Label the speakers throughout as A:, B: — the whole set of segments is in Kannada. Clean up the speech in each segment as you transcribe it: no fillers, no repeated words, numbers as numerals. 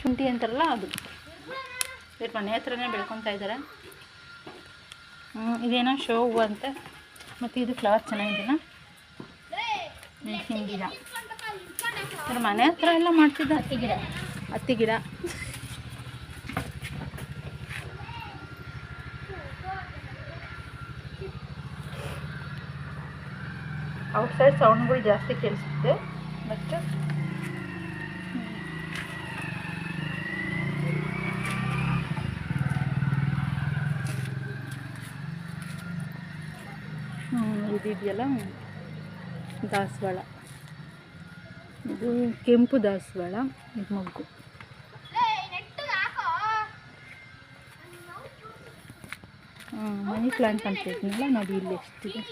A: ಶುಂಠಿ ಅಂತಾರಲ್ಲ ಅದು ಇವ್ರ ಮನೆ ಹತ್ರನೇ ಬೆಳ್ಕೊತಾ ಇದ್ದಾರೆ. ಇದೇನೋ ಶೋ ಹೂವು ಅಂತೆ. ಮತ್ತು ಇದು ಫ್ಲವರ್ ಚೆನ್ನಾಗಿದೆಯಲ್ಲ, ಮೆಣಸಿನ ಗಿಡ. ಇವ್ರ ಮನೆ ಹತ್ರ ಎಲ್ಲ ಮಾಡ್ತಿದ್ದ ಹತ್ತಿ ಗಿಡ. ಔಟ್ಸೈಡ್ ಸೌಂಡ್ಗಳು ಜಾಸ್ತಿ ಕೇಳಿಸುತ್ತೆ. ಬಟ್ ಇದಿದೆಯಲ್ಲ ದಾಸವಾಳ, ಇದು ಕೆಂಪು ದಾಸವಾಳ, ಇದು ಮೊಗ್ಗು. ಮನಿ ಪ್ಲಾಂಟ್ ಅಂತ ಇದ್ನಲ್ಲ ನೋಡಿ, ಇಲ್ಲಿ ಎಷ್ಟಿದೆ.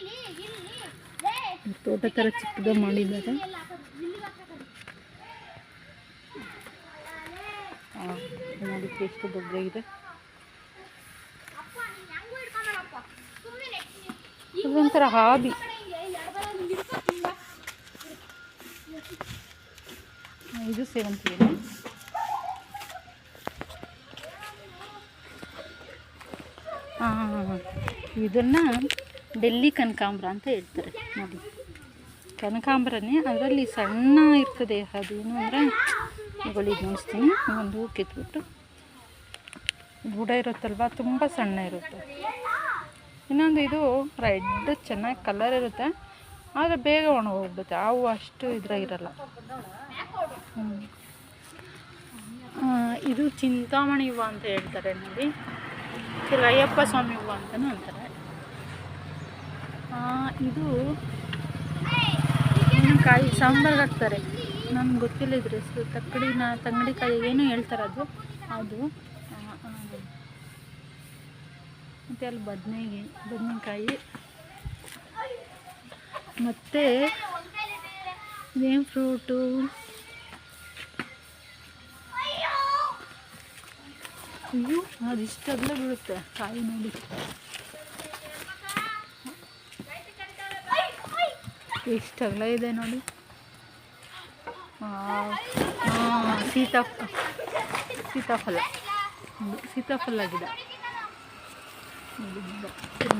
A: ತೋಟ ಥರ ಚಿಕ್ಕದ ಮಾಡಿದ್ದಾರೆ. ನೋಡಿದ್ರೆ ಎಷ್ಟು ದೊಡ್ಡದಾಗಿದೆ. ಇದೊಂಥರ ಹಾಬಿ. ಇದು ಸೇವಂತಿಗೆ. ಇದನ್ನು ಡೆಲ್ಲಿ ಕನಕಾಂಬರ ಅಂತ ಹೇಳ್ತಾರೆ ನೋಡಿ. ಕನಕಾಂಬರನೇ, ಅದರಲ್ಲಿ ಸಣ್ಣ ಇರ್ತದೆ. ಅದೇನು ಅಂದರೆ ಇವುಗಳು ನೋಡಿಸ್ತೀನಿ. ಒಂದು ಕಿತ್ಬಿಟ್ಟು ಬುಡ ಇರುತ್ತಲ್ವ, ತುಂಬ ಸಣ್ಣ ಇರುತ್ತೆ. ಇನ್ನೊಂದು ಇದು ರೆಡ್ ಚೆನ್ನಾಗಿ ಕಲರ್ ಇರುತ್ತೆ, ಆದರೆ ಬೇಗ ಒಣಗೋಗ್ಬಿಡುತ್ತೆ. ಅವು ಅಷ್ಟು ಇದ್ರಾಗಿರಲ್ಲ. ಇದು ಚಿಂತಾಮಣಿ ಹೂವು ಅಂತ ಹೇಳ್ತಾರೆ ನೋಡಿ. ಕೆಲವು ಅಯ್ಯಪ್ಪ ಸ್ವಾಮಿ ಹೂವು ಅಂತಲೂ ಅಂತಾರೆ. ಇದು ಕಾಯಿ ಸಾಂಬಾರ್ಗೆ ಹಾಕ್ತಾರೆ. ನನಗೆ ಗೊತ್ತಿಲ್ಲ ಇದ್ರ ಹೆಸರು. ತಂಗಡಿಕಾಯಿ ಏನೋ ಹೇಳ್ತಾರೆ ಅದು. ಮತ್ತು ಅಲ್ಲಿ ಬದನೆಕಾಯಿ. ಮತ್ತು ಇದೇನು ಫ್ರೂಟು, ಅಯ್ಯೋ ಅದಿಷ್ಟೆಲ್ಲ ಬೀಳುತ್ತೆ ಕಾಯಿ ನೋಡಿ. ಇಷ್ಟೆಲ್ಲ ಇದೆ ನೋಡಿ. ಸೀತಾಫಲ ಗಿಡ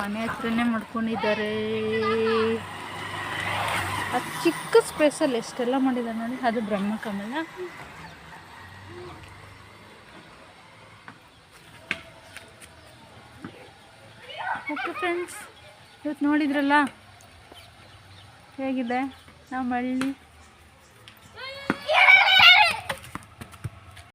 A: ಮನೆ ಹತ್ರನೇ ಮಾಡ್ಕೊಂಡಿದ್ದಾರೆ. ಅದು ಚಿಕ್ಕ ಸ್ಪೇಸಲ್ಲಿ ಎಷ್ಟೆಲ್ಲ ಮಾಡಿದ್ದಾರೆ ನೋಡಿ. ಅದು ಬ್ರಹ್ಮಕಮಲ. ಓಕೆ ಫ್ರೆಂಡ್ಸ್, ಇವತ್ತು ನೋಡಿದ್ರಲ್ಲ ಹೇಗಿದೆ ನಮ್ಮ ಹಳ್ಳಿ.